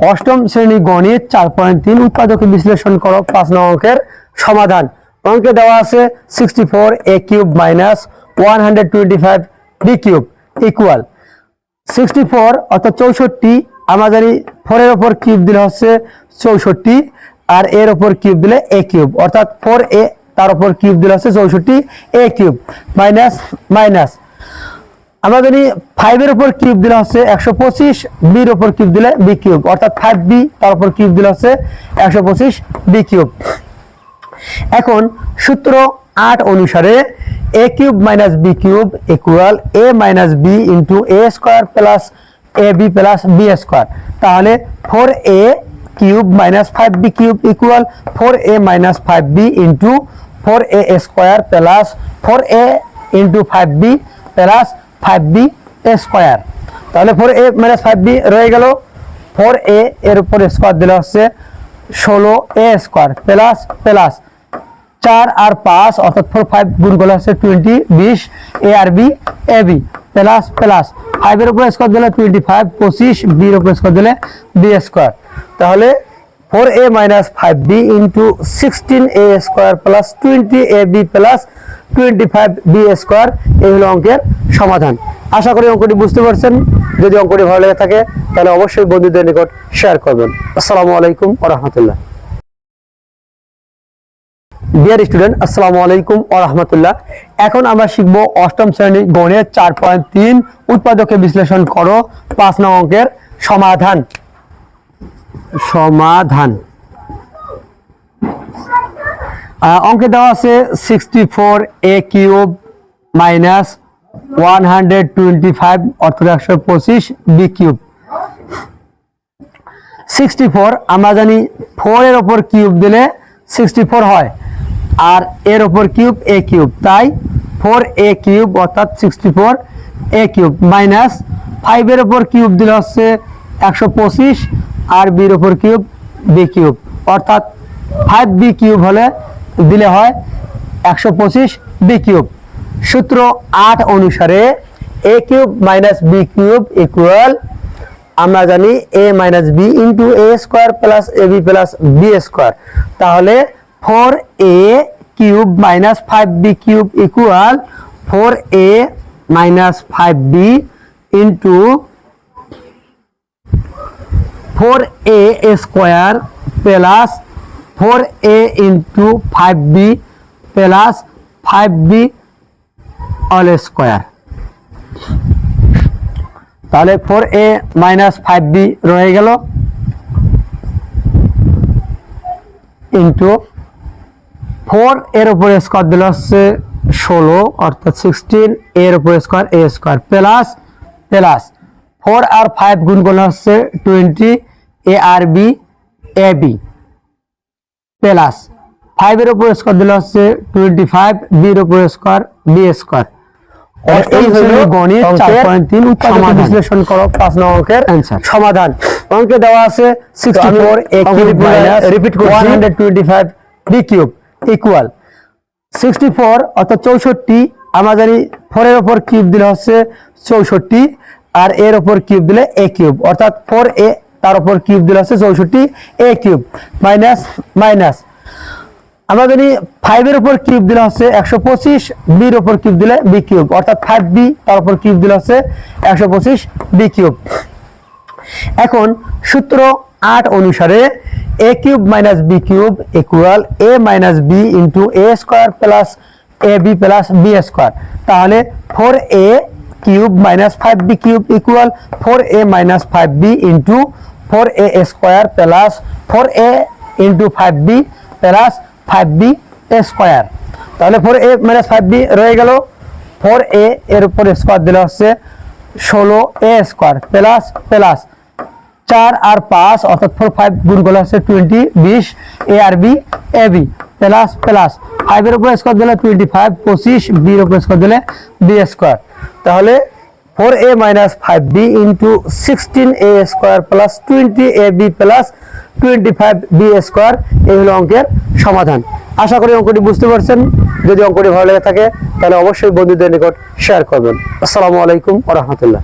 অষ্টম শ্রেণী গণিত 4.3 উৎপাদকে বিশ্লেষণ করো 5 নং অঙ্কের সমাধান। অঙ্কে দেওয়া আছে 64a cube minus 125b cube equal 64 অর্থাৎ 64, আমরা জানি 4 এর উপর কিউব দিলে হচ্ছে 64 আর এর উপর কিউব দিলে a কিউব, অর্থাৎ 4a তার উপর কিউব দিলে হচ্ছে 64a কিউব মাইনাস মাইনাস আমরা জানি 5 এর উপর কিউব দিলে হচ্ছে 125, b এর উপর কিউব দিলে b কিউব, অর্থাৎ 5b তার উপর কিউব দিলে হচ্ছে 125b কিউব। এখন সূত্র 8 অনুসারে a cube minus b cube equal a minus b into a square plus ab plus b square. তাহলে 4a cube minus 5b cube equal 4a minus 5b into 4a square plus 4a into 5b plus 5b square. তাহলে 4a minus 5b রয়ে গেল, 4a এর উপর square দিলে হচ্ছে 16a square plus plus 4 আর 5 অর্থাৎ 4 5 গুণ করলে হচ্ছে 20 20 a আর b ab প্লাস প্লাস 5 এর উপর স্কয়ার দিলে 25 25 b এর উপর স্কয়ার দিলে b স্কয়ার। তাহলে 4a minus 5b into 16a square plus 20ab plus 25b square, এই হলো অঙ্কের সমাধান। আশা করি অঙ্কটি বুঝতে পারছেন। যদি অঙ্কটি ভালো লেগে থাকে তাহলে অবশ্যই বন্ধুদের নিকট শেয়ার করবেন। আসসালামু আলাইকুম ওয়া রাহমাতুল্লাহ। ডিয়ার স্টুডেন্ট, আসসালামু আলাইকুম ওয়া রাহমাতুল্লাহ। এখন আমরা শিখব অষ্টম শ্রেণী গণিত 4.3 উৎপাদকে বিশ্লেষণ করো 5 নং অঙ্কের সমাধান। অঙ্কে দেওয়া আছে 64a কিউব মাইনাস 125 অর্থাৎ 125b কিউব। 64 আমরা জানি 4 এর উপর কিউব দিলে 64 হয় আর এর উপর কিউব a কিউব, তাই 4a কিউব অর্থাৎ 64a কিউব মাইনাস 5 এর উপর কিউব দিলে হচ্ছে 125 আর b এর উপর কিউব b কিউব, অর্থাৎ 5b কিউব হলে দিলে হয় 125b কিউব। সূত্র 8 অনুসারে a cube minus b cube equal আমরা জানি a minus b into a square plus ab plus b square. তাহলে 4a cube minus 5b cube equal 4a minus 5b into 4a square plus 4a into 5b plus 5b all square. তাহলে 4a minus 5b রয়ে গেল into 4 এর উপর square দিলে হচ্ছে 16 অর্থাৎ 16 এর উপর square a square plus plus 4 আর 5 গুণ করলে হচ্ছে 20 a আর b ab প্লাস 5 এর উপর স্কয়ার দিলে হচ্ছে 25 b এর উপর স্কয়ার b স্কয়ার। এই হলো গণিত 4.3 উৎপাদক বিশ্লেষণ করো 5 নং অঙ্কের সমাধান। অঙ্কে দেওয়া আছে 64a কিউব মাইনাস রিপিট করছি 125b কিউব ইকুয়াল 64 অর্থাৎ 64, আমরা জানি 4 এর উপর কিউব দিলে হচ্ছে 64 আর এর উপর কিউব দিলে a কিউব, অর্থাৎ 4a তার উপর কিউব দিলে হচ্ছে 64a কিউব মাইনাস মাইনাস আমরা জানি 5 এর উপর কিউব দিলে হচ্ছে 125, b এর উপর কিউব দিলে b কিউব, অর্থাৎ 5b তার উপর কিউব দিলে হচ্ছে 125b কিউব। এখন সূত্র 8 অনুসারে a cube minus b cube equal a minus b into a square plus ab plus b square. তাহলে 4a cube minus 5b cube equal 4a minus 5b into 4a square plus 4a into 5b plus 5b square. তাহলে 4a minus 5b রয়ে গেল, 4a এর উপর square দিলে হচ্ছে 16a square plus plus 4 আর 5 অর্থাৎ 4 5 গুণ করলে হচ্ছে 20 20 a আর b ab প্লাস প্লাস 5 এর উপর স্কয়ার দিলে 25 25 b এর উপর স্কয়ার দিলে b স্কয়ার। তাহলে 4a minus 5b into 16a square plus 20ab plus 25b square, এই হলো অঙ্কের সমাধান। আশা করি অঙ্কটি বুঝতে পারছেন। যদি অঙ্কটি ভালো লেগে থাকে তাহলে অবশ্যই বন্ধুদের নিকট শেয়ার করবেন। আসসালামু আলাইকুম ওয়া রাহমাতুল্লাহ।